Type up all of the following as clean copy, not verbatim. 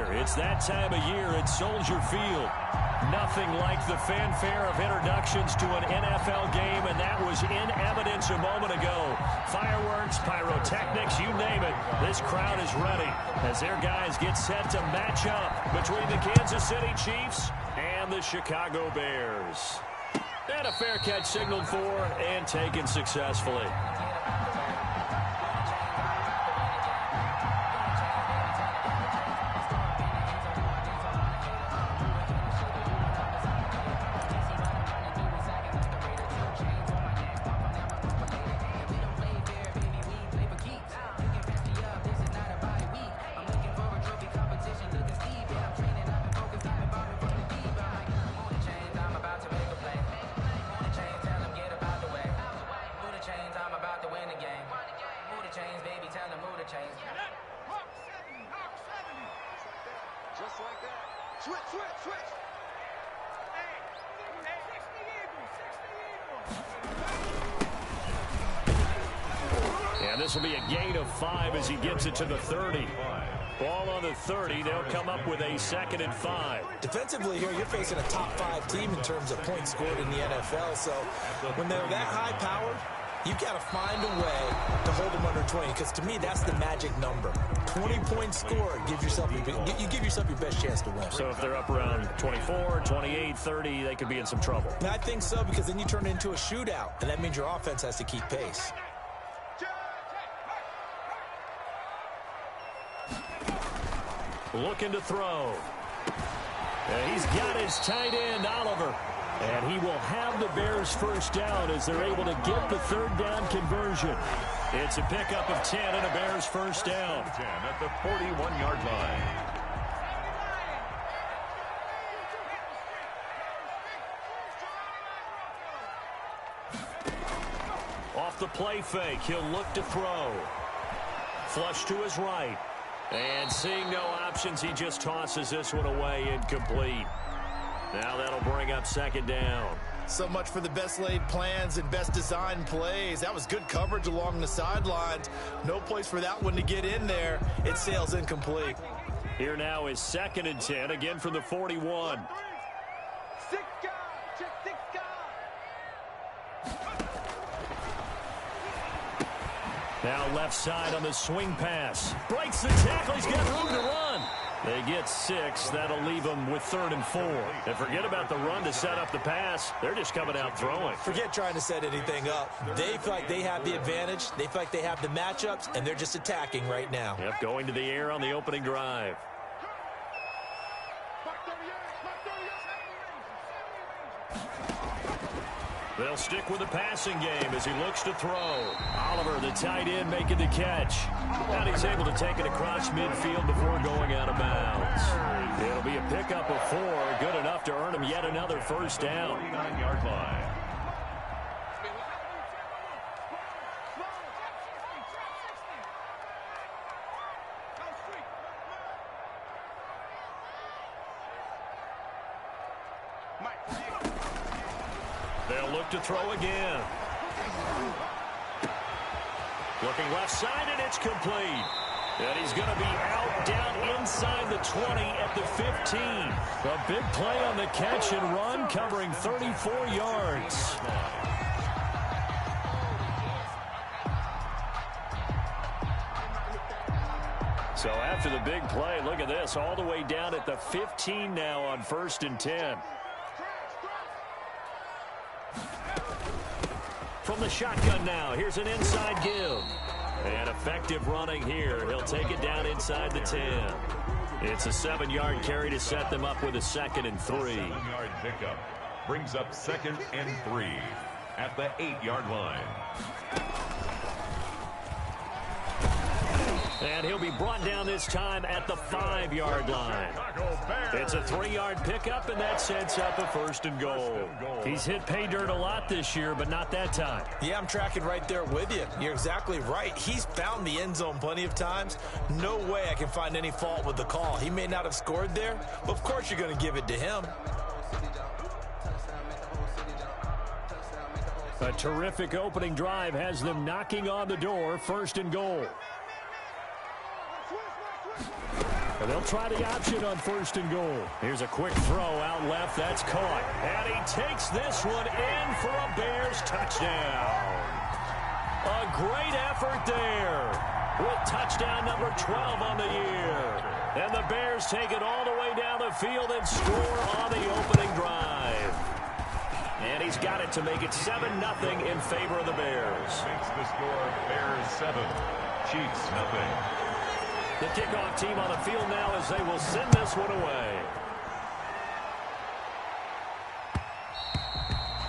together. It's that time of year at Soldier Field. Nothing like the fanfare of introductions to an NFL game, and that was in evidence a moment ago. Fireworks, pyrotechnics, you name it. This crowd is ready as their guys get set to match up between the Kansas City Chiefs and the Chicago Bears. And a fair catch signaled for and taken successfully. And this will be a gain of 5 as he gets it to the 30. Ball on the 30. They'll come up with a 2nd and 5. Defensively here, you're facing a top 5 team in terms of points scored in the NFL. So when they're that high powered, you've got to find a way to hold them under 20, because to me, that's the magic number. 20 points scored, you give yourself your best chance to win. So if they're up around 24, 28, 30, they could be in some trouble. I think so, because then you turn it into a shootout, and that means your offense has to keep pace. Looking to throw. And he's got his tight end, Oliver. And he will have the Bears first down as they're able to get the 3rd down conversion. It's a pickup of 10 and a Bears first down. 10 at the 41-yard line. Off the play fake, he'll look to throw. Flush to his right. And seeing no options, he just tosses this one away, incomplete. Now that'll bring up 2nd down. So much for the best laid plans and best designed plays. That was good coverage along the sidelines. No place for that one to get in there. It sails incomplete. Here now is 2nd and 10, again from the 41. Now left side on the swing pass. Breaks the tackle. He's got room to run. They get 6. That'll leave them with 3rd and 4. And forget about the run to set up the pass. They're just coming out throwing. Forget trying to set anything up. They feel like they have the advantage. They feel like they have the matchups, and they're just attacking right now. Yep, going to the air on the opening drive. They'll stick with the passing game as he looks to throw. Oliver, the tight end, making the catch. And he's able to take it across midfield before going out of bounds. It'll be a pickup of 4, good enough to earn him yet another first down. 49-yard line. They'll look to throw again. Looking left side, and it's complete. And he's going to be out down inside the 20 at the 15. A big play on the catch and run, covering 34 yards. So after the big play, look at this, all the way down at the 15 now on 1st and 10. From the shotgun now, here's an inside give. And effective running here. He'll take it down inside the 10. It's a 7-yard carry to set them up with a 2nd and 3. 7-yard pickup brings up 2nd and 3 at the 8-yard line. And he'll be brought down this time at the 5-yard line. It's a 3-yard pickup, and that sets up a 1st and goal. He's hit pay dirt a lot this year, but not that time. Yeah, I'm tracking right there with you. You're exactly right. He's found the end zone plenty of times. No way I can find any fault with the call. He may not have scored there, but of course you're going to give it to him. A terrific opening drive has them knocking on the door, 1st and goal. And they'll try the option on 1st and goal. Here's a quick throw out left. That's caught. And he takes this one in for a Bears touchdown. A great effort there with touchdown number 12 on the year. And the Bears take it all the way down the field and score on the opening drive. And he's got it to make it 7-0 in favor of the Bears. Makes the score Bears 7, Chiefs 0. The kickoff team on the field now as they will send this one away.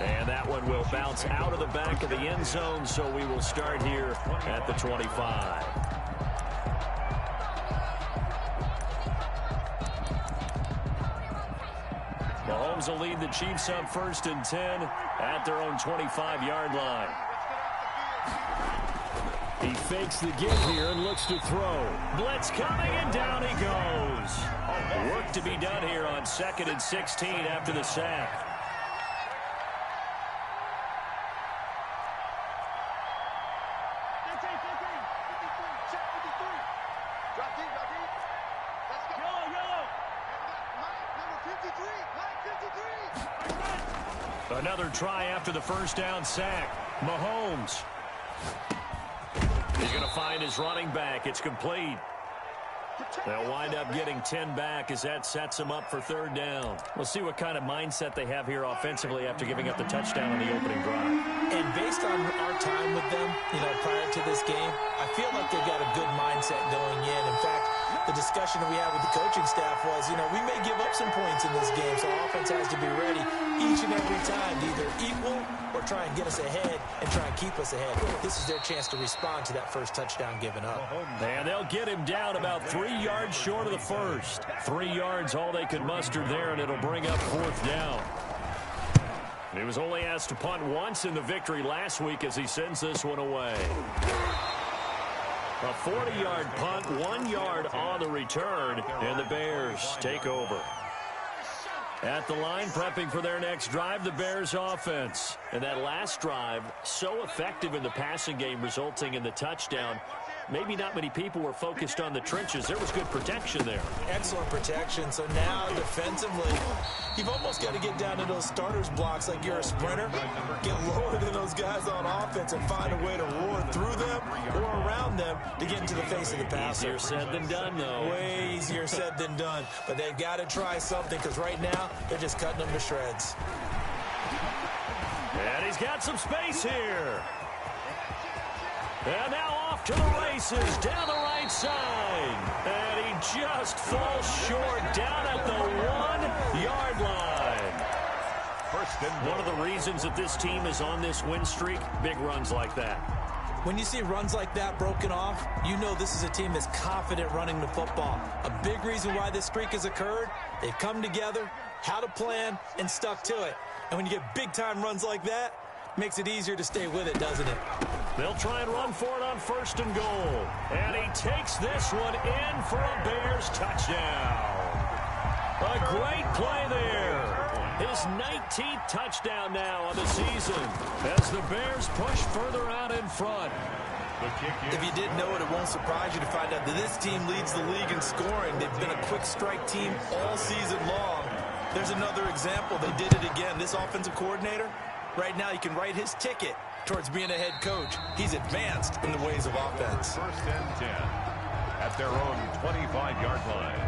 And that one will bounce out of the back of the end zone, so we will start here at the 25. Mahomes will lead the Chiefs up 1st and 10 at their own 25-yard line. He fakes the give here and looks to throw. Blitz coming, and down he goes. Work to be done here on 2nd and 16 after the sack. Another try after the first down sack. Mahomes. He's going to find his running back. It's complete. They'll wind up getting 10 back as that sets them up for 3rd down. We'll see what kind of mindset they have here offensively after giving up the touchdown on the opening drive. And based on our time with them, prior to this game, I feel like they've got a good mindset going in. In fact, the discussion that we had with the coaching staff was, we may give up some points in this game, so offense has to be ready each and every time to either equal or try and get us ahead and try and keep us ahead. This is their chance to respond to that first touchdown given up. And they'll get him down about 3 yards short of the first. 3 yards all they could muster there, and it'll bring up 4th down. He was only asked to punt once in the victory last week as he sends this one away. A 40-yard punt, 1 yard on the return, and the Bears take over. At the line, prepping for their next drive, the Bears offense. And that last drive, so effective in the passing game, resulting in the touchdown. Maybe not many people were focused on the trenches. There was good protection there. Excellent protection. So now defensively, you've almost got to get down to those starters blocks like you're a sprinter. Get lower than those guys on offense and find a way to roar through them or around them to get into the face of the passer. Easier said than done, though. Way easier said than done. But they've got to try something because right now they're just cutting them to shreds. And he's got some space here. And now off to the races, down the right side. And he just falls short down at the 1-yard line. One of the reasons that this team is on this win streak, big runs like that. When you see runs like that broken off, you know this is a team that's confident running the football. A big reason why this streak has occurred, they've come together, had a plan, and stuck to it. And when you get big-time runs like that, makes it easier to stay with it, doesn't it? They'll try and run for it on 1st and goal. And he takes this one in for a Bears touchdown. A great play there. His 19th touchdown now of the season as the Bears push further out in front. If you didn't know it, it won't surprise you to find out that this team leads the league in scoring. They've been a quick strike team all season long. There's another example. They did it again. This offensive coordinator, right now, he can write his ticket towards being a head coach. He's advanced in the ways of offense. 1st and 10 at their own 25-yard line.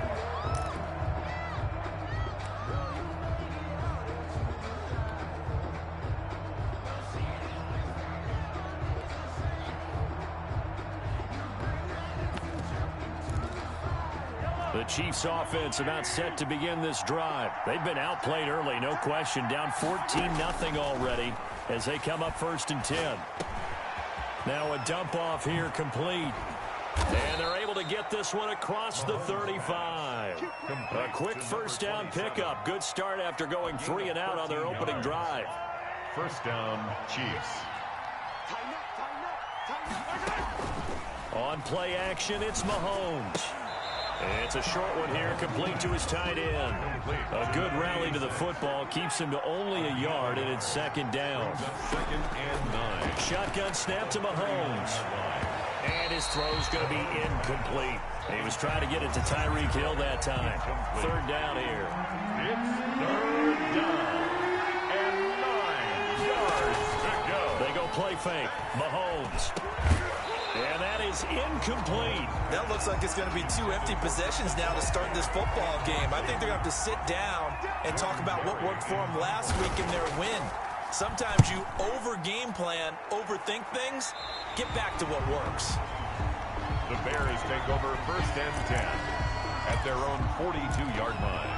The Chiefs offense about set to begin this drive. They've been outplayed early, no question. Down 14-0 already as they come up 1st and 10. Now a dump off here complete. And they're able to get this one across the 35. A quick first down pickup. Good start after going 3 and out on their opening drive. 1st down, Chiefs. On play action, it's Mahomes. It's a short one here, complete to his tight end. A good rally to the football keeps him to only a yard, and it's 2nd down. 2nd and 9. Shotgun snap to Mahomes. And his throw's going to be incomplete. He was trying to get it to Tyreek Hill that time. Third down here. It's third down. And 9 yards to go. They go play fake. Mahomes. And that is incomplete. That looks like it's going to be 2 empty possessions now to start this football game. I think they're going to have to sit down and talk about what worked for them last week in their win. Sometimes you over-game plan, overthink things. Get back to what works. The Bears take over 1st and 10 at their own 42-yard line.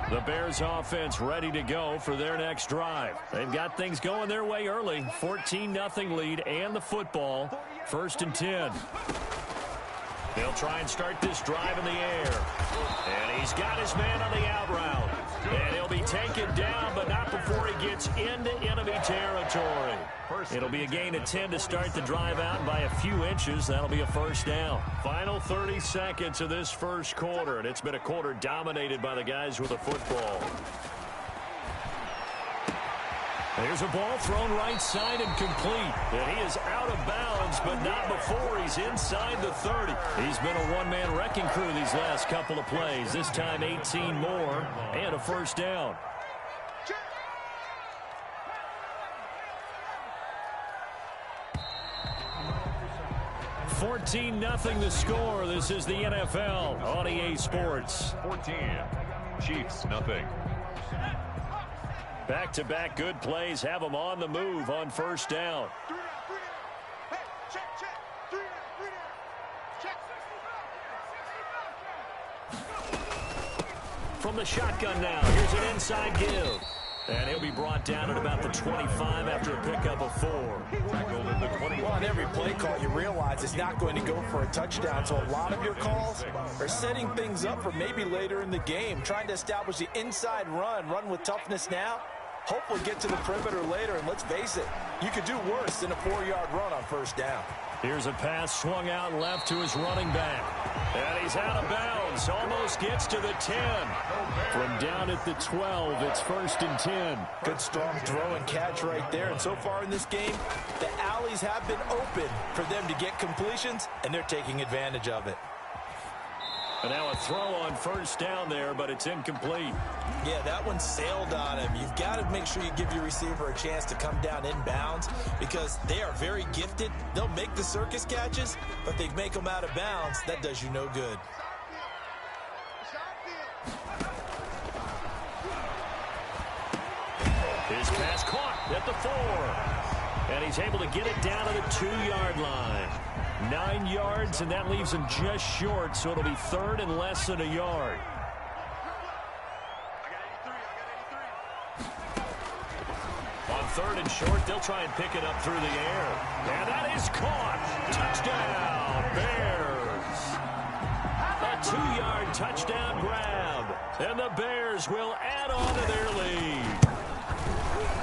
The Bears offense ready to go for their next drive. They've got things going their way early. 14-0 lead and the football. 1st and 10. They'll try and start this drive in the air. And he's got his man on the out route. And he'll be taken down, but not before he gets into enemy territory. It'll be a gain of 10 to start the drive out, and by a few inches, that'll be a 1st down. Final 30 seconds of this first quarter, and it's been a quarter dominated by the guys with the football. There's a ball thrown right side and complete. And he is out of bounds, but not before he's inside the 30. He's been a one-man wrecking crew these last couple of plays. This time 18 more and a 1st down. $14-0 the score. This is the NFL on EA Sports. 14. Chiefs, nothing. Back-to-back good plays have them on the move on 1st down. From the shotgun now, here's an inside give. And he'll be brought down at about the 25 after a pickup of 4. Tackled at the 21. Well, on every play call, you realize it's not going to go for a touchdown. So a lot of your calls are setting things up for maybe later in the game, trying to establish the inside run with toughness now. Hopefully get to the perimeter later, and let's face it, you could do worse than a 4-yard run on 1st down. Here's a pass swung out left to his running back. And he's out of bounds. Almost gets to the 10. From down at the 12, it's 1st and 10. Good strong throw and catch right there. And so far in this game, the alleys have been open for them to get completions, and they're taking advantage of it. And now a throw on 1st down there, but it's incomplete. Yeah, that one sailed on him. You've got to make sure you give your receiver a chance to come down inbounds because they are very gifted. They'll make the circus catches, but they make them out of bounds. That does you no good. His pass caught at the 4. And he's able to get it down to the 2-yard line. 9 yards, and that leaves him just short, so it'll be 3rd and less than a yard. On 3rd and short, they'll try and pick it up through the air. And that is caught. Touchdown, Bears. A 2-yard touchdown grab. And the Bears will add on to their lead.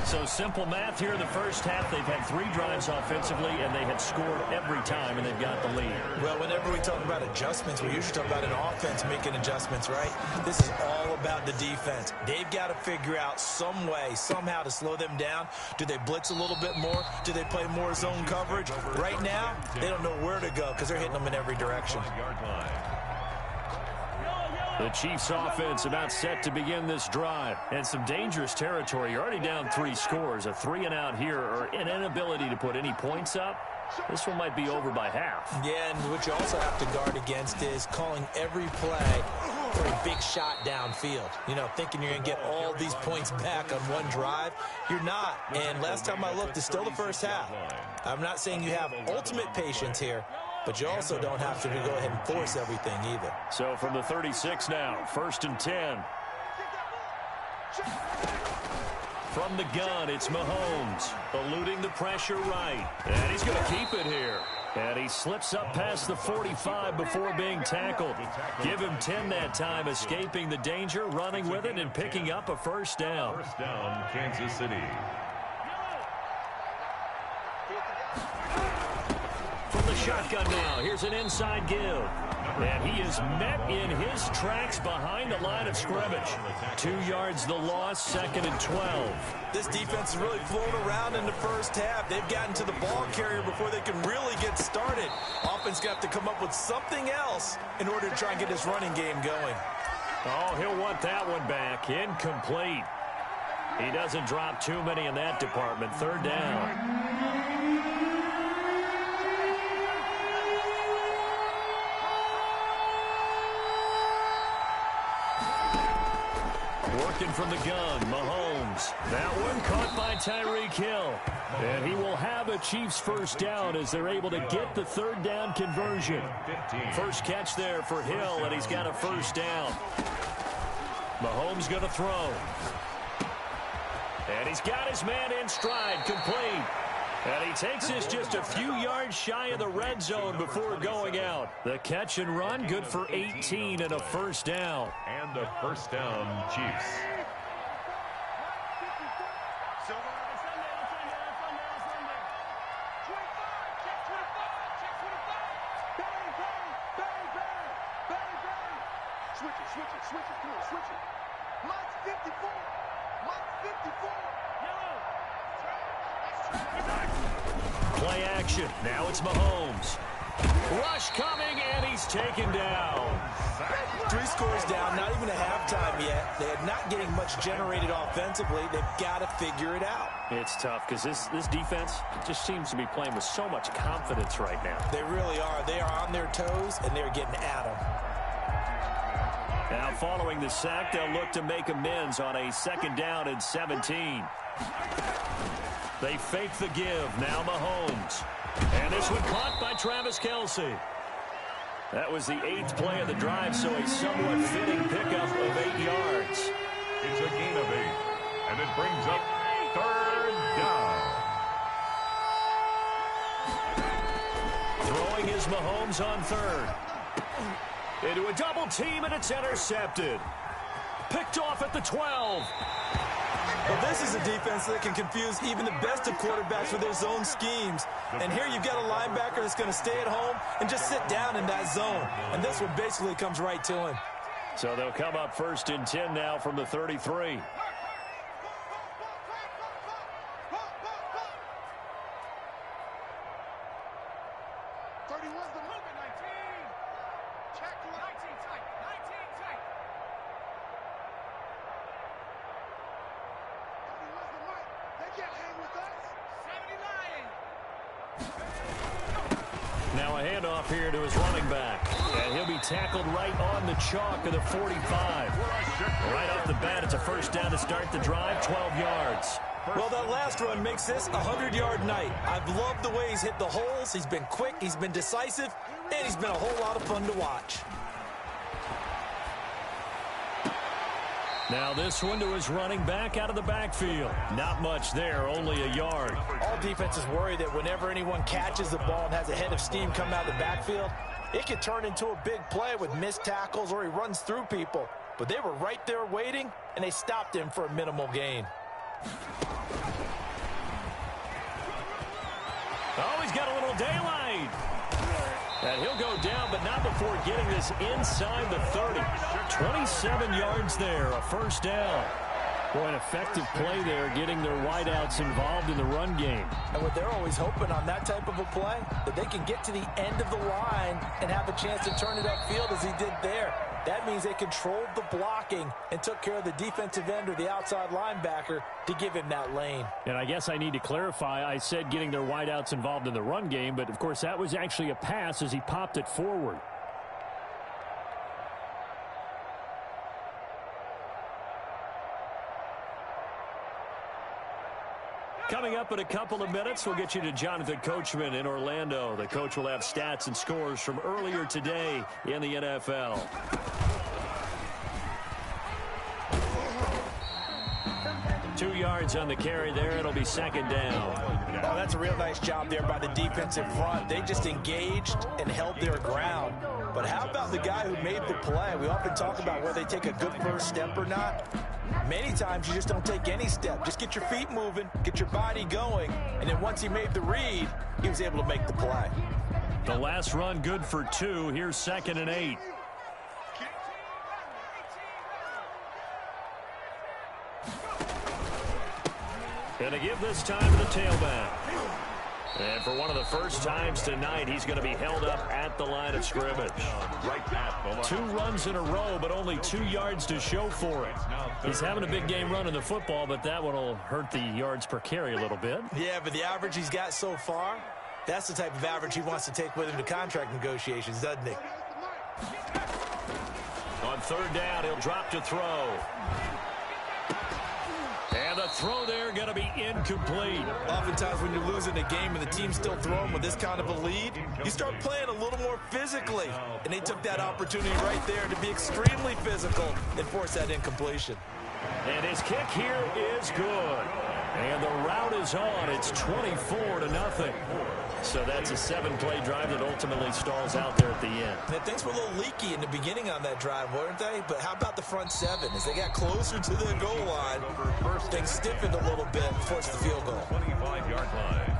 So simple math here in the first half. They've had 3 drives offensively, and they had scored every time, and they've got the lead. Well, whenever we talk about adjustments, we usually talk about an offense making adjustments, right? This is all about the defense. They've got to figure out some way, somehow to slow them down. Do they blitz a little bit more? Do they play more zone coverage? Right now, they don't know where to go because they're hitting them in every direction. The Chiefs offense about set to begin this drive. And some dangerous territory. You're already down 3 scores. A 3-and-out here or an inability to put any points up. This one might be over by half. Yeah, and what you also have to guard against is calling every play for a big shot downfield. You know, thinking you're going to get all these points back on one drive. You're not. And last time I looked, it's still the first half. I'm not saying you have ultimate patience here, but you also don't have to go ahead and force everything either. So from the 36 now, 1st and 10. From the gun, it's Mahomes, eluding the pressure right. And he's going to keep it here. And he slips up past the 45 before being tackled. Give him 10 that time, escaping the danger, running with it, and picking up a 1st down. 1st down, Kansas City. From the shotgun now. Here's an inside give. And he is met in his tracks behind the line of scrimmage. 2 yards the loss, 2nd and 12. This defense is really flown around in the first half. They've gotten to the ball carrier before they can really get started. Offense got to come up with something else in order to try and get this running game going. Oh, he'll want that one back. Incomplete. He doesn't drop too many in that department. 3rd down. Working from the gun, Mahomes. That one caught by Tyreek Hill. And he will have a Chiefs first down as they're able to get the 3rd down conversion. First catch there for Hill, and he's got a first down. Mahomes going to throw. And he's got his man in stride, complete. And he takes this just a few yards shy of the red zone before going out. The catch and run, good for 18 and a first down. And a first down, Chiefs. Play action. Now it's Mahomes. Rush coming, and he's taken down. 3 scores down, not even a halftime yet. They're not getting much generated offensively. They've got to figure it out. It's tough because this defense just seems to be playing with so much confidence right now. They really are. They are on their toes, and they're getting at them. Now following the sack, they'll look to make amends on a 2nd down and 17. They fake the give. Now Mahomes. And this one caught by Travis Kelce. That was the 8th play of the drive, so a somewhat fitting pickup of 8 yards. It's a gain of 8, and it brings up 3rd down. Throwing is Mahomes on 3rd. Into a double team, and it's intercepted. Picked off at the 12. Well, this is a defense that can confuse even the best of quarterbacks with their zone schemes. And here you've got a linebacker that's going to stay at home and just sit down in that zone. And this one basically comes right to him. So they'll come up 1st and 10 now from the 33. Now a handoff here to his running back. And he'll be tackled right on the chalk of the 45. Right off the bat, it's a first down to start the drive, 12 yards. Well, that last run makes this a 100-yard night. I've loved the way he's hit the holes. He's been quick, he's been decisive, and he's been a whole lot of fun to watch. Now this one to his running back out of the backfield. Not much there, only a yard. All defenses worry that whenever anyone catches the ball and has a head of steam coming out of the backfield, it could turn into a big play with missed tackles or he runs through people. But they were right there waiting, and they stopped him for a minimal gain. Oh, he's got a little daylight. And he'll go down, but not before getting this inside the 30. 27 yards there, a first down. Boy, an effective play there, getting their wideouts involved in the run game. And what they're always hoping on that type of a play, that they can get to the end of the line and have a chance to turn it upfield as he did there. That means they controlled the blocking and took care of the defensive end or the outside linebacker to give him that lane. And I guess I need to clarify, I said getting their wideouts involved in the run game, but of course that was actually a pass as he popped it forward. Coming up in a couple of minutes, we'll get you to Jonathan Coachman in Orlando. The coach will have stats and scores from earlier today in the NFL. Two yards on the carry there. It'll be second down. Oh, that's a real nice job there by the defensive front. They just engaged and held their ground. But how about the guy who made the play? We often talk about whether they take a good first step or not. Many times you just don't take any step. Just get your feet moving, get your body going, and then once he made the read, he was able to make the play. The last run good for 2. Here's 2nd and 8. Going to give this time to the tailback. And for one of the first times tonight, he's going to be held up at the line of scrimmage. Right at the line. 2 runs in a row, but only 2 yards to show for it. He's having a big game running the football, but that one will hurt the yards per carry a little bit. Yeah, but the average he's got so far, that's the type of average he wants to take with him to contract negotiations, doesn't he? On 3rd down, he'll drop to throw. And the throw there going to be incomplete. Oftentimes when you're losing a game and the team's still throwing with this kind of a lead, you start playing a little more physically. And they took that opportunity right there to be extremely physical and force that incompletion. And his kick here is good. And the route is on. It's 24-0. So that's a 7-play drive that ultimately stalls out there at the end. And things were a little leaky in the beginning on that drive, weren't they? But how about the front 7? As they got closer to the goal line, things stiffened a little bit and forced the field goal. 25-yard line.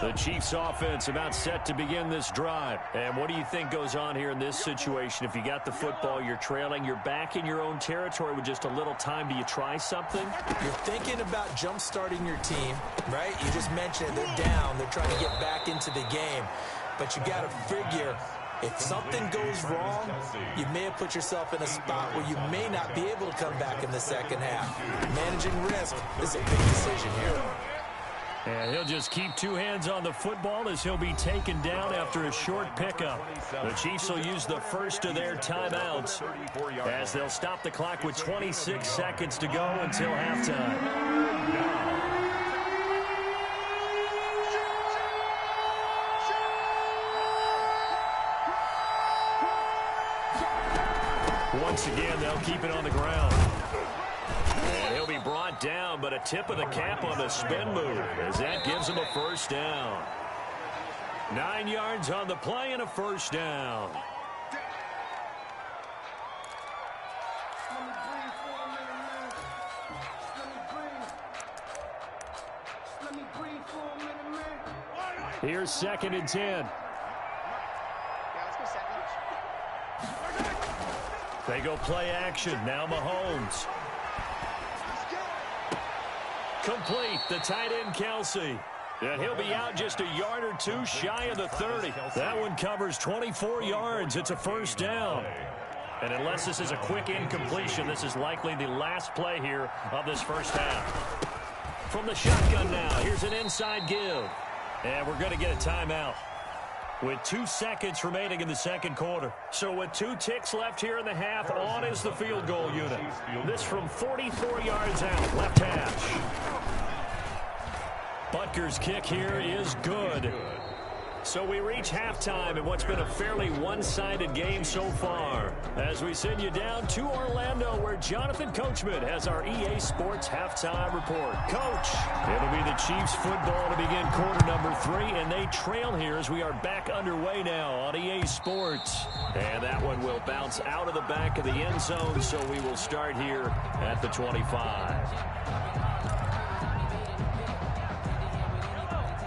The Chiefs offense about set to begin this drive. And what do you think goes on here in this situation? If you got the football, you're trailing, you're back in your own territory with just a little time. Do you try something? You're thinking about jump-starting your team, right? You just mentioned they're down. They're trying to get back into the game. But you got to figure, if something goes wrong, you may have put yourself in a spot where you may not be able to come back in the second half. Managing risk is a big decision here. And he'll just keep 2 hands on the football as he'll be taken down after a short pickup. The Chiefs will use the first of their timeouts as they'll stop the clock with 26 seconds to go until halftime. Once again, they'll keep it on the ground. And he'll be brought down, but a tip of the cap on the spin move as that gives him a first down. 9 yards on the play and a first down. Here's 2nd and 10. They go play action. Now Mahomes. Complete. The tight end, Kelsey. And he'll be out just a yard or 2 shy of the 30. That one covers 24 yards. It's a first down. And unless this is a quick incompletion, this is likely the last play here of this first half. From the shotgun now, here's an inside give. And we're going to get a timeout with 2 seconds remaining in the second quarter. So with 2 ticks left here in the half, on is the field goal unit. This from 44 yards out, left hash. Butker's kick here is good. So we reach halftime in what's been a fairly one-sided game so far. As we send you down to Orlando, where Jonathan Coachman has our EA Sports halftime report. Coach, it'll be the Chiefs football to begin quarter number 3, and they trail here as we are back underway now on EA Sports. And that one will bounce out of the back of the end zone, so we will start here at the 25.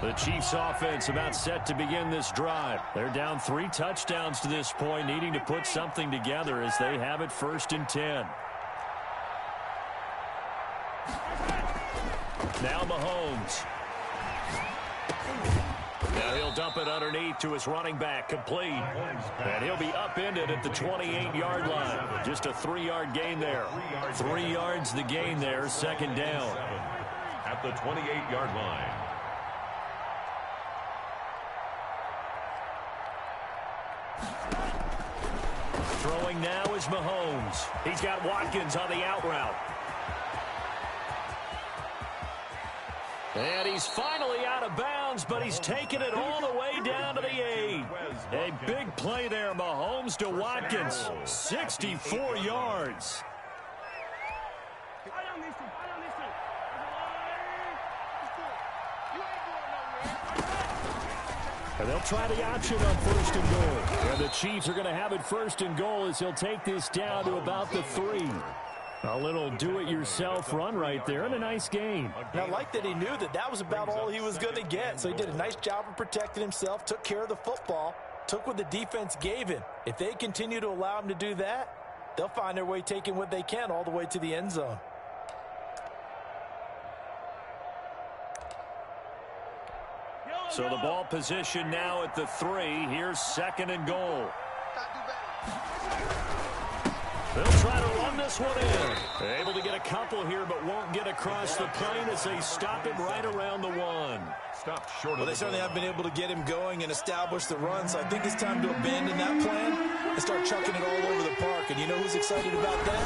The Chiefs offense about set to begin this drive. They're down 3 touchdowns to this point, needing to put something together as they have it 1st and 10. Now Mahomes. Now he'll dump it underneath to his running back, complete. And he'll be upended at the 28-yard line. Just a 3-yard gain there. 3 yards the gain there, 2nd down. At the 28-yard line. Throwing now is Mahomes. He's got Watkins on the out route. And he's finally out of bounds, but he's taken it all the way down to the 8. A big play there, Mahomes to Watkins. 64 yards. And they'll try the option on 1st and goal. And the Chiefs are going to have it 1st and goal as he'll take this down to about the 3. A little do-it-yourself run right there, and a nice gain. And I like that he knew that that was about all he was going to get, so he did a nice job of protecting himself, took care of the football, took what the defense gave him. If they continue to allow him to do that, they'll find their way taking what they can all the way to the end zone. So the ball position now at the 3. Here's 2nd and goal. They'll try to run this one in. Able to get a couple here, but won't get across the plane as they stop him right around the 1. Stop short of They certainly have been able to get him going and establish the run, so I think it's time to abandon that plan and start chucking it all over the park. And you know who's excited about that?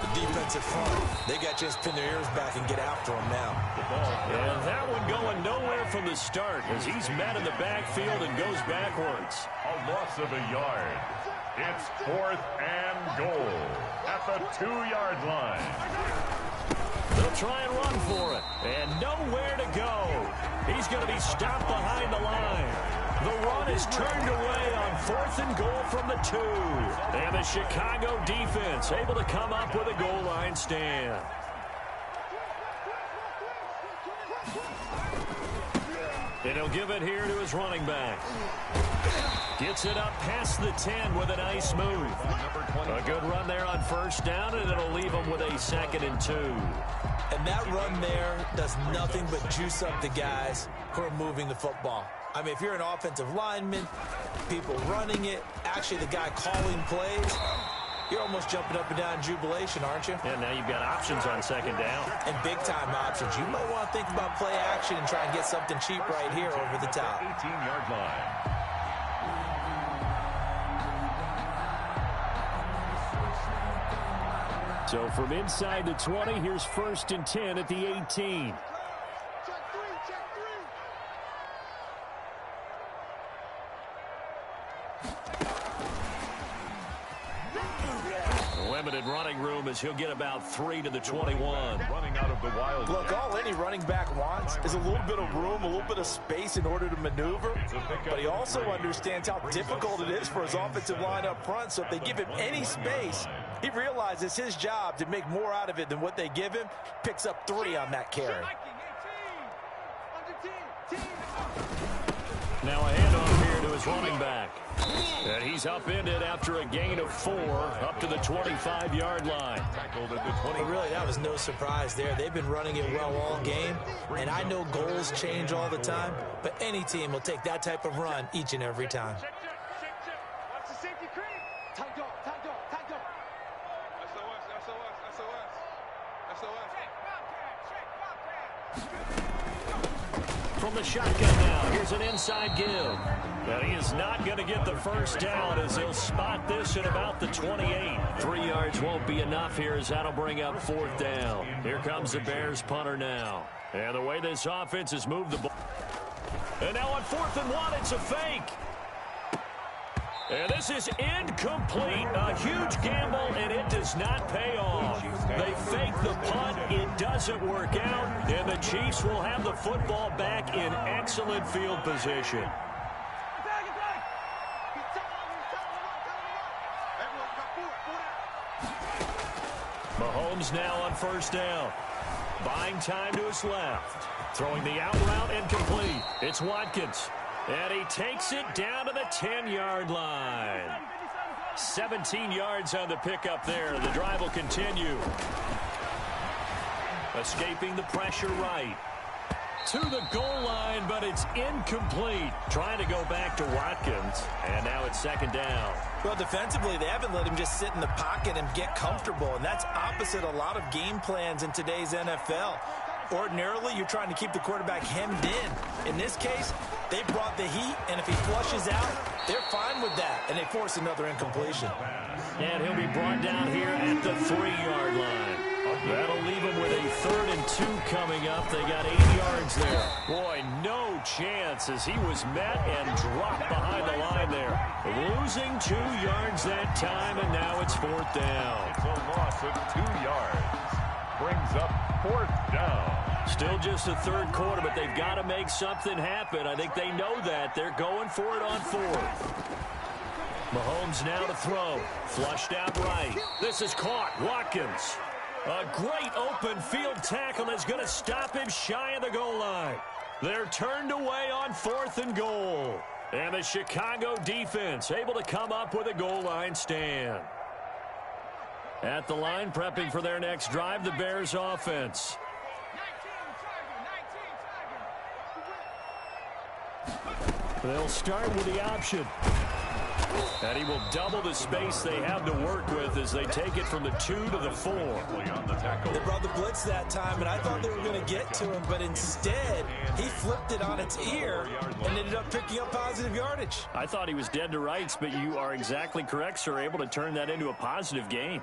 The defensive front. They got to just pin their ears back and get after him now. And that one going nowhere from the start as he's met in the backfield and goes backwards. A loss of a yard. It's 4th and goal at the 2-yard line. They'll try and run for it. And nowhere to go. He's going to be stopped behind the line. The run is turned away on 4th and goal from the 2. And the Chicago defense able to come up with a goal line stand. And he'll give it here to his running back. Gets it up past the 10 with a nice move. A good run there on 1st down, and it'll leave him with a 2nd and 2. And that run there does nothing but juice up the guys who are moving the football. I mean, if you're an offensive lineman, people running it, actually the guy calling plays, you're almost jumping up and down in jubilation, aren't you? And now you've got options on 2nd down. And big-time options. You might want to think about play action and try and get something cheap right here over the top. 18-yard line. So from inside the 20, here's 1st and 10 at the 18. Limited running room as he'll get about 3 to the 21. Running out of the wild. Look, all any running back wants is a little bit of room, a little bit of space in order to maneuver. But he also understands how difficult it is for his offensive line up front. So if they give him any space, he realizes his job to make more out of it than what they give him. Picks up 3 on that carry. Now a handoff here to his running back. And he's upended after a gain of 4 up to the 25-yard line. Well, really, that was no surprise there. They've been running it well all game, and I know goals change all the time, but any team will take that type of run each and every time. From the shotgun now, here's an inside give. And he is not going to get the 1st down as he'll spot this at about the 28. 3 yards won't be enough here as that'll bring up 4th down. Here comes the Bears punter now. And the way this offense has moved the ball. And now on 4th and 1, it's a fake. And this is incomplete. A huge gamble, and it does not pay off. They fake the punt. It doesn't work out, and the Chiefs will have the football back in excellent field position. Mahomes now on 1st down. Buying time to his left. Throwing the out route incomplete. It's Watkins. And he takes it down to the 10-yard line. 17 yards on the pickup there. The drive will continue. Escaping the pressure right. To the goal line, but it's incomplete. Trying to go back to Watkins. And now it's 2nd down. Well, defensively, they haven't let him just sit in the pocket and get comfortable, and that's opposite a lot of game plans in today's NFL. Ordinarily, you're trying to keep the quarterback hemmed in. In this case, they brought the heat, and if he flushes out, they're fine with that, and they force another incompletion. And he'll be brought down here at the 3-yard line. That'll leave him with a 3rd and 2 coming up. They got 8 yards there. Boy, no chance as he was met and dropped behind the line there. Losing 2 yards that time, and now it's 4th down. It's a loss of 2 yards. Brings up 4th down. Still just the 3rd quarter, but they've got to make something happen. I think they know that. They're going for it on 4th. Mahomes now to throw. Flushed out right. This is caught. Watkins. A great open field tackle is going to stop him shy of the goal line. They're turned away on 4th and goal. And the Chicago defense able to come up with a goal line stand. At the line, prepping for their next drive, the Bears offense. They'll start with the option. And he will double the space they have to work with as they take it from the 2 to the 4. They brought the blitz that time, and I thought they were going to get to him, but instead, he flipped it on its ear and ended up picking up positive yardage. I thought he was dead to rights, but you are exactly correct, sir, able to turn that into a positive gain.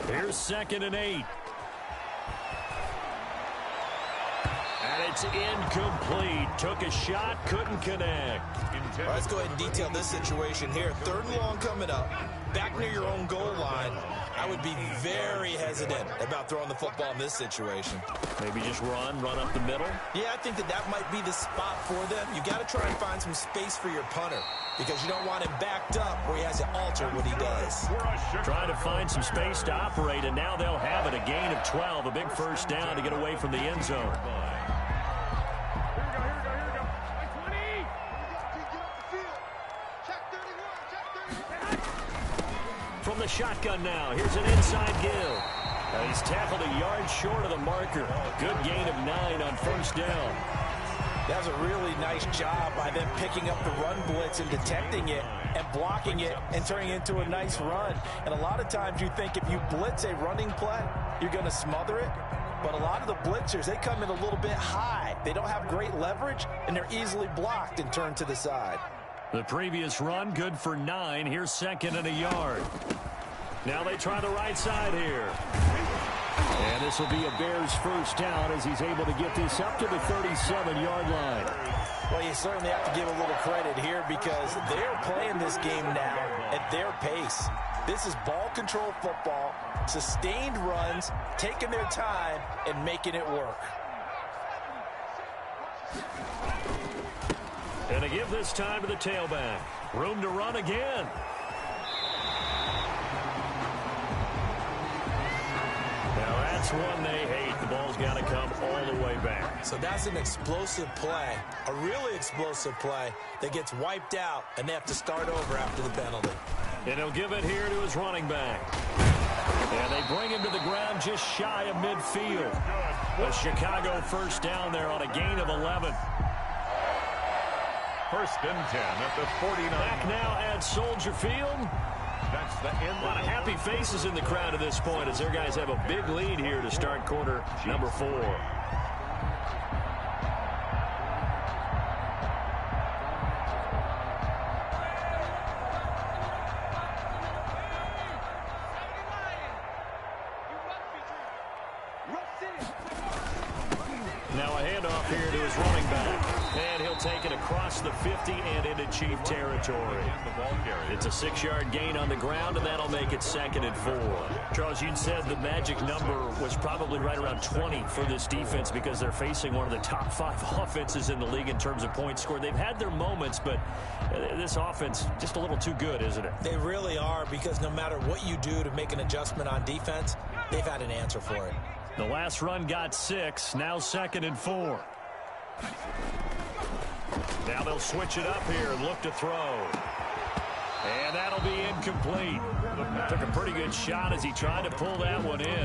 Here's 2nd and 8. And it's incomplete. Took a shot, couldn't connect. All right, let's go ahead and detail this situation here. 3rd and long coming up, back near your own goal line. I would be very hesitant about throwing the football in this situation. Maybe just run up the middle? Yeah, I think that might be the spot for them. You got to try and find some space for your punter because you don't want him backed up where he has to alter what he does. Trying to find some space to operate, and now they'll have it. A gain of 12, a big first down to get away from the end zone. From the shotgun now, here's an inside give. Now he's tackled a yard short of the marker. Good gain of 9 on first down. That was a really nice job by them picking up the run blitz and detecting it and blocking it and turning it into a nice run. And a lot of times you think if you blitz a running play, you're going to smother it. But a lot of the blitzers, they come in a little bit high. They don't have great leverage, and they're easily blocked and turned to the side. The previous run, good for 9. Here's 2nd and a yard. Now they try the right side here. And this will be a Bears first down as he's able to get this up to the 37-yard line. Well, you certainly have to give a little credit here because they're playing this game now at their pace. This is ball control football, sustained runs, taking their time, and making it work. And to give this time to the tailback. Room to run again. Now that's one they hate. The ball's got to come all the way back. So that's an explosive play, a really explosive play that gets wiped out, and they have to start over after the penalty. And he'll give it here to his running back. And they bring him to the ground just shy of midfield. A Chicago first down there on a gain of 11. 1st and 10 at the 49. Back now at Soldier Field. That's the end. A lot of happy faces in the crowd at this point as their guys have a big lead here to start quarter number 4. Now a handoff here to his running back. And he'll take it across the 50 and into Chief territory. It's a 6-yard gain on the ground, and that'll make it 2nd and 4. Charles, you said the magic number was probably right around 20 for this defense because they're facing one of the top 5 offenses in the league in terms of points scored. They've had their moments, but this offense just a little too good, isn't it? They really are because no matter what you do to make an adjustment on defense, they've had an answer for it. The last run got 6, now 2nd and 4. Now they'll switch it up here and look to throw. And that'll be incomplete. Took a pretty good shot as he tried to pull that one in.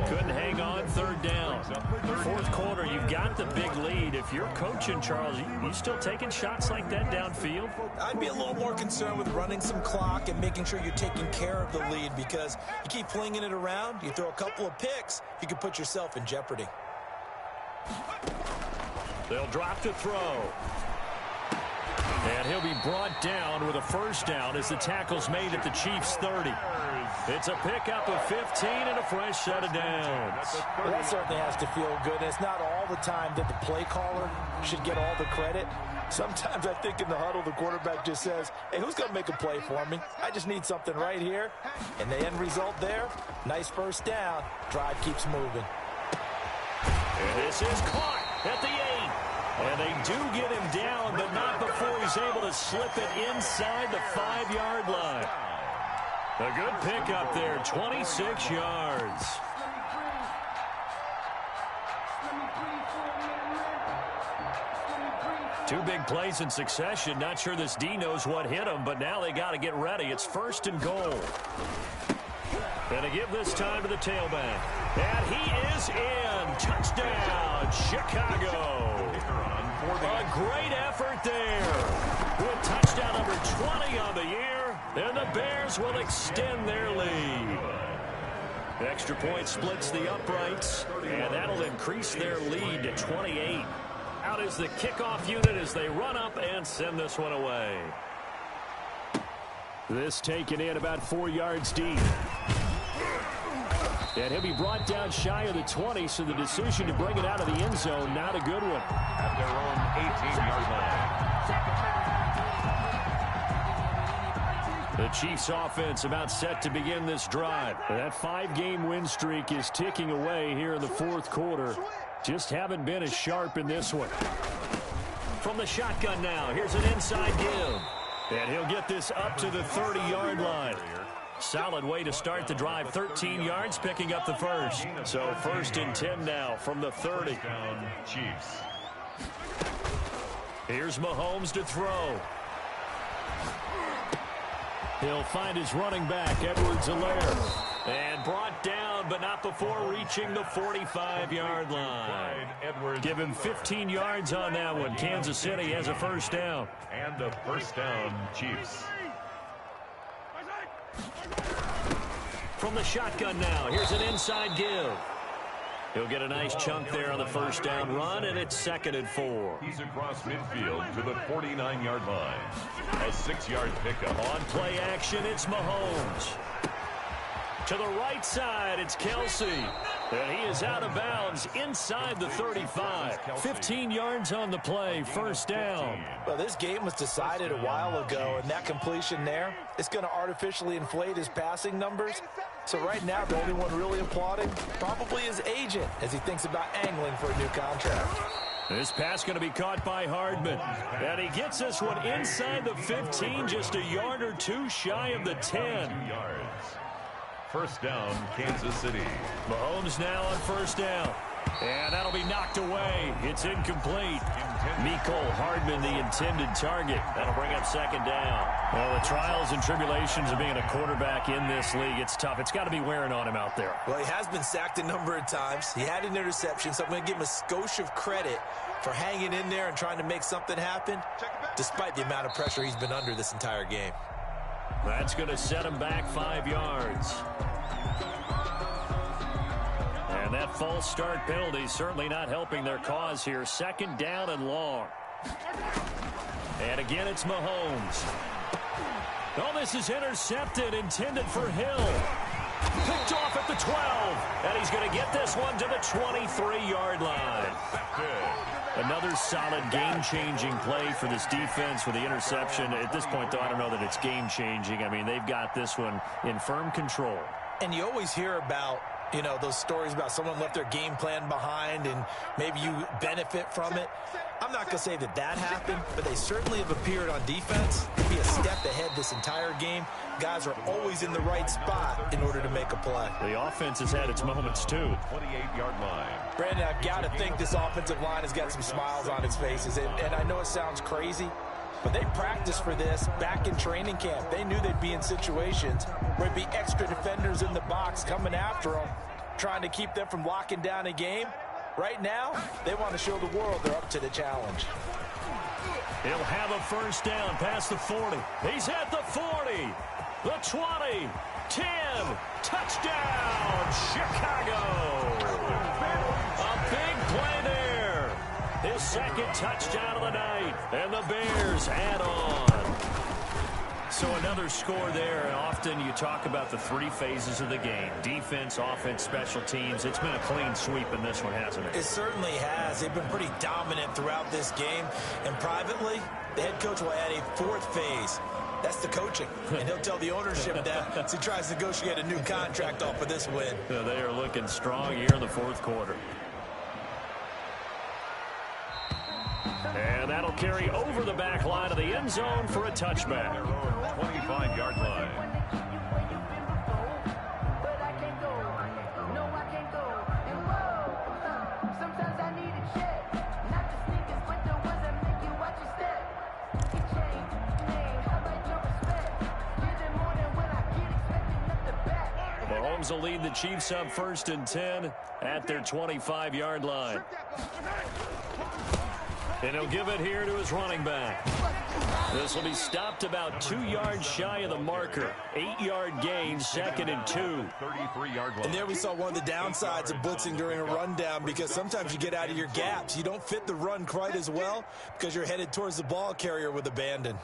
Couldn't hang on, 3rd down. 4th quarter, you've got the big lead. If you're coaching, Charles, you still taking shots like that downfield? I'd be a little more concerned with running some clock and making sure you're taking care of the lead because you keep flinging it around, you throw a couple of picks, you can put yourself in jeopardy. They'll drop to throw. And he'll be brought down with a first down as the tackle's made at the Chiefs' 30. It's a pickup of 15 and a fresh set of downs. Well, that certainly has to feel good. And it's not all the time that the play caller should get all the credit. Sometimes I think in the huddle, the quarterback just says, hey, who's going to make a play for me? I just need something right here. And the end result there, nice first down. Drive keeps moving. And this is caught at the 8. And they do get him down, but not before he's able to slip it inside the 5-yard line. A good pickup there, 26 yards. Two big plays in succession. Not sure this D knows what hit him, but now they got to get ready. It's 1st and goal. And to give this time to the tailback. And he is in. Touchdown, Chicago. A great effort there. With touchdown number 20 on the year. And the Bears will extend their lead. The extra point splits the uprights. And that'll increase their lead to 28. Out is the kickoff unit as they run up and send this one away. This taken in about 4 yards deep. And he'll be brought down shy of the 20, so the decision to bring it out of the end zone, not a good one. At their own 18-yard line. The Chiefs offense about set to begin this drive. That 5-game win streak is ticking away here in the 4th quarter. Just haven't been as sharp in this one. From the shotgun now, here's an inside give. And he'll get this up to the 30-yard line. Solid way to start the drive. 13 yards, picking up the first. So 1st and 10 now from the 30. Down, Chiefs. Here's Mahomes to throw. He'll find his running back, Edwards-Helaire. And brought down, but not before reaching the 45-yard line. Give him 15 yards on that one. Kansas City has a 1st down. And a 1st down, Chiefs. From the shotgun now, here's an inside give. He'll get a nice chunk there on the 1st down run, and it's 2nd and 4. He's across midfield to the 49-yard line. A 6-yard pickup. On play action, it's Mahomes. To the right side, it's Kelsey. And he is out of bounds inside the 35. 15 yards on the play, 1st down. Well, this game was decided a while ago, and that completion there, it's going to artificially inflate his passing numbers. So right now, the only one really applauding probably his agent as he thinks about angling for a new contract. This pass going to be caught by Hardman. And he gets this one inside the 15, just a yard or two shy of the 10. 2 yards. 1st down, Kansas City. Mahomes now on 1st down. And that'll be knocked away. It's incomplete. Mecole Hardman, the intended target. That'll bring up 2nd down. Well, the trials and tribulations of being a quarterback in this league, it's tough. It's got to be wearing on him out there. Well, he has been sacked a number of times. He had an interception, so I'm going to give him a skosh of credit for hanging in there and trying to make something happen, despite the amount of pressure he's been under this entire game. That's going to set him back 5 yards. And that false start penalty certainly not helping their cause here. 2nd down and long. And again, it's Mahomes. Oh, this is intercepted, intended for Hill. Picked off at the 12. And he's going to get this one to the 23-yard line. Another solid game-changing play for this defense with the interception. At this point, though, I don't know that it's game-changing. I mean, they've got this one in firm control. And you always hear about, you know, those stories about someone left their game plan behind and maybe you benefit from it. I'm not going to say that that happened, but they certainly have appeared on defense to be a step ahead this entire game. Guys are always in the right spot in order to make a play. The offense has had its moments, too. 28-yard line. Brandon, I've got to think this offensive line has got some smiles on its faces. And I know it sounds crazy, but they practiced for this back in training camp. They knew they'd be in situations where there'd be extra defenders in the box coming after them, trying to keep them from locking down a game. Right now, they want to show the world they're up to the challenge. He'll have a 1st down past the 40. He's at the 40, the 20, 10, touchdown, Chicago. A big play there. His 2nd touchdown of the night, and the Bears add on. So another score there, and often you talk about the 3 phases of the game. Defense, offense, special teams. It's been a clean sweep in this one, hasn't it? It certainly has. They've been pretty dominant throughout this game. And privately, the head coach will add a 4th phase. That's the coaching. And he'll tell the ownership that as he tries to negotiate a new contract off of this win. They are looking strong here in the 4th quarter. And that'll carry over the back line of the end zone for a touchback. 25-yard line. But I can't go. No, I can't go. And whoa, sometimes I Rams will lead the Chiefs up 1st and 10 at their 25-yard line. And he'll give it here to his running back. This will be stopped about 2 yards shy of the marker. 8-yard gain, 2nd and 2. 33-yard line. And there we saw one of the downsides of blitzing during a rundown, because sometimes you get out of your gaps. You don't fit the run quite as well because you're headed towards the ball carrier with abandon.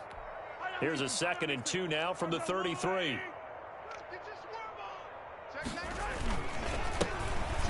Here's a 2nd and 2 now from the 33.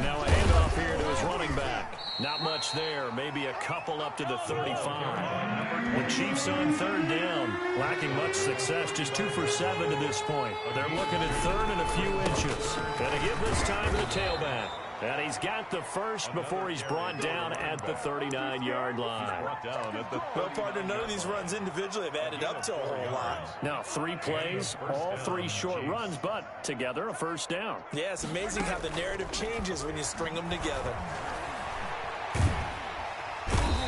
Now a handoff here to his running back. Not much there. Maybe a couple up to the 35. The Chiefs on 3rd down. Lacking much success. Just 2 for 7 to this point. They're looking at 3rd and a few inches. And to give this time to the tailback. And he's got the first before he's brought down at the 39-yard line. Well, partner, none of these runs individually have added up to a whole lot. Now 3 plays, all 3 short runs, but together a 1st down. Yeah, it's amazing how the narrative changes when you string them together.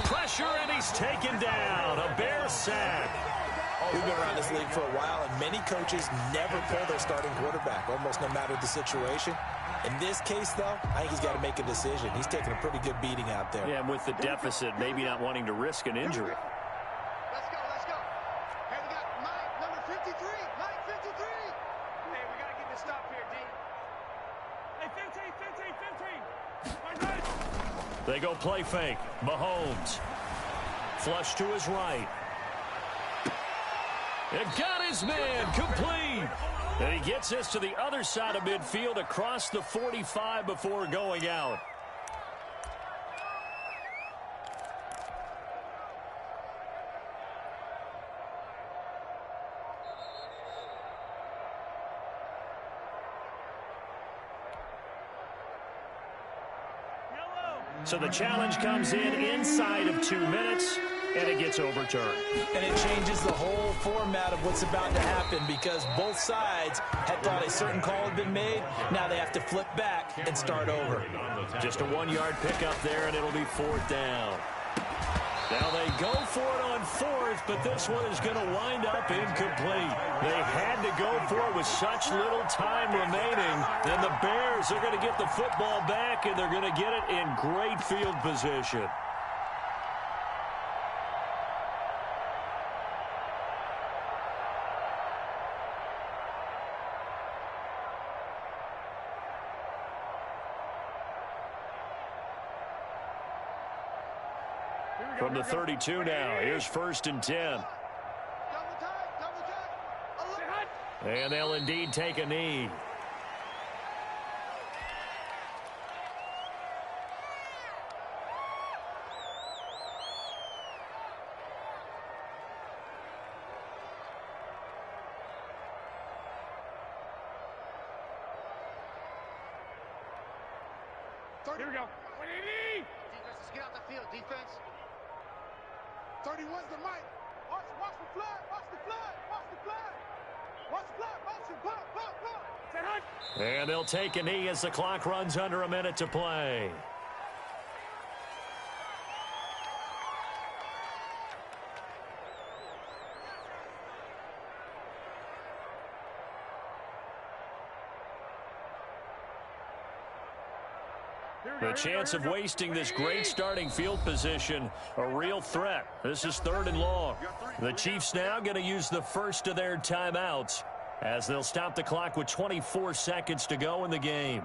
Pressure, and he's taken down. A Bear sack. We've been around this league for a while, and many coaches never pull their starting quarterback, almost no matter the situation. In this case, though, I think he's got to make a decision. He's taking a pretty good beating out there. Yeah, and with the deficit, maybe not wanting to risk an injury. Let's go, let's go. Hey, we got Mike, number 53. Mike, 53. Hey, we got to get this stop here, D. Hey, 15. They go play fake. Mahomes. Flush to his right. It got his man. Complete. And he gets this to the other side of midfield across the 45 before going out. So the challenge comes in inside of 2 minutes, and it gets overturned. And it changes the whole format of what's about to happen, because both sides had thought a certain call had been made. Now they have to flip back and start over. Just a 1-yard pickup there, and it'll be 4th down. Now they go for it on 4th, but this one is going to wind up incomplete. They had to go for it with such little time remaining. Then the Bears are going to get the football back, and they're going to get it in great field position. From the 32 now, here's 1st and 10. And they'll indeed take a knee. Here we go. Defense, let's get out the field, defense. 31's the mic. Watch the flood, watch the flood, watch the flood. Watch the flood, motion, blood. And they'll take a knee as the clock runs under a minute to play. The chance of wasting this great starting field position, a real threat. This is 3rd and long. The Chiefs now going to use the first of their timeouts as they'll stop the clock with 24 seconds to go in the game.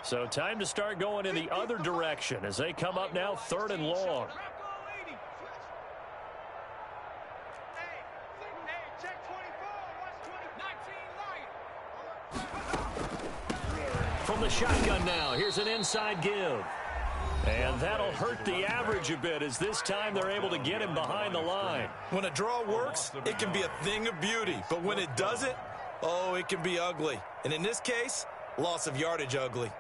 So time to start going in the other direction as they come up now 3rd and long. From the shotgun now, here's an inside give. And that'll hurt the average a bit as this time they're able to get him behind the line. When a draw works, it can be a thing of beauty. But when it doesn't, oh, it can be ugly. And in this case, loss of yardage ugly.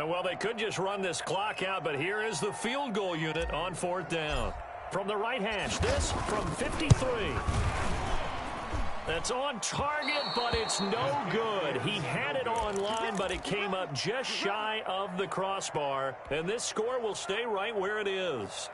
Well, they could just run this clock out, but here is the field goal unit on 4th down. From the right hash, this from 53. That's on target, but it's no good. He had it on line, but it came up just shy of the crossbar, and this score will stay right where it is.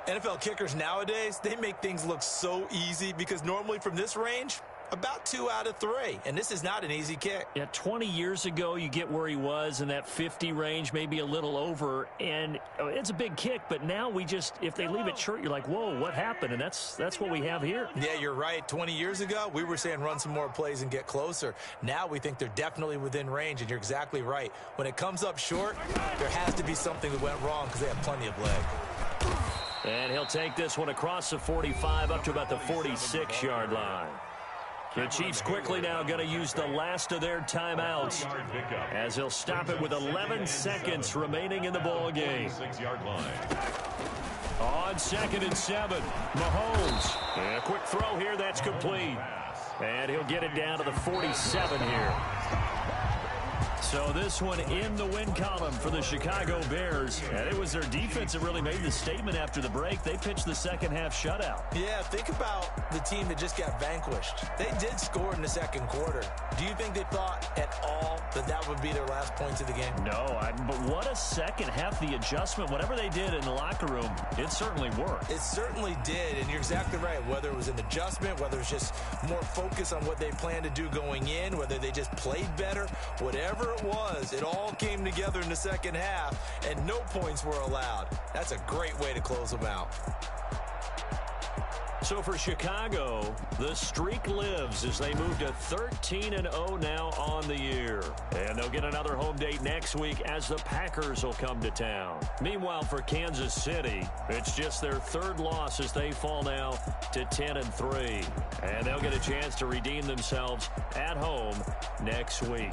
NFL kickers nowadays, they make things look so easy because normally from this range, about 2 out of 3, and this is not an easy kick. Yeah, 20 years ago, you get where he was in that 50 range, maybe a little over, and it's a big kick, but now we just, if they leave it short, you're like, whoa, what happened? And that's what we have here. Yeah, you're right. 20 years ago, we were saying run some more plays and get closer. Now we think they're definitely within range, and you're exactly right. When it comes up short, there has to be something that went wrong because they have plenty of leg. And he'll take this one across the 45 up to about the 46-yard line. The Chiefs quickly now going to use the last of their timeouts as they'll stop it with 11 seconds remaining in the ball game. On 2nd and 7, Mahomes. And a quick throw here, that's complete. And he'll get it down to the 47 here. So this one in the win column for the Chicago Bears. And it was their defense that really made the statement after the break. They pitched the second-half shutout. Yeah, think about the team that just got vanquished. They did score in the second quarter. Do you think they thought at all that that would be their last points of the game? No, but what a second half. The adjustment, whatever they did in the locker room, it certainly worked. It certainly did, and you're exactly right. Whether it was an adjustment, whether it was just more focus on what they planned to do going in, whether they just played better, whatever it was, it all came together in the second half, and no points were allowed. That's a great way to close them out. So for Chicago, the streak lives as they move to 13-0 now on the year. And they'll get another home date next week as the Packers will come to town. Meanwhile, for Kansas City, it's just their 3rd loss as they fall now to 10-3. And they'll get a chance to redeem themselves at home next week.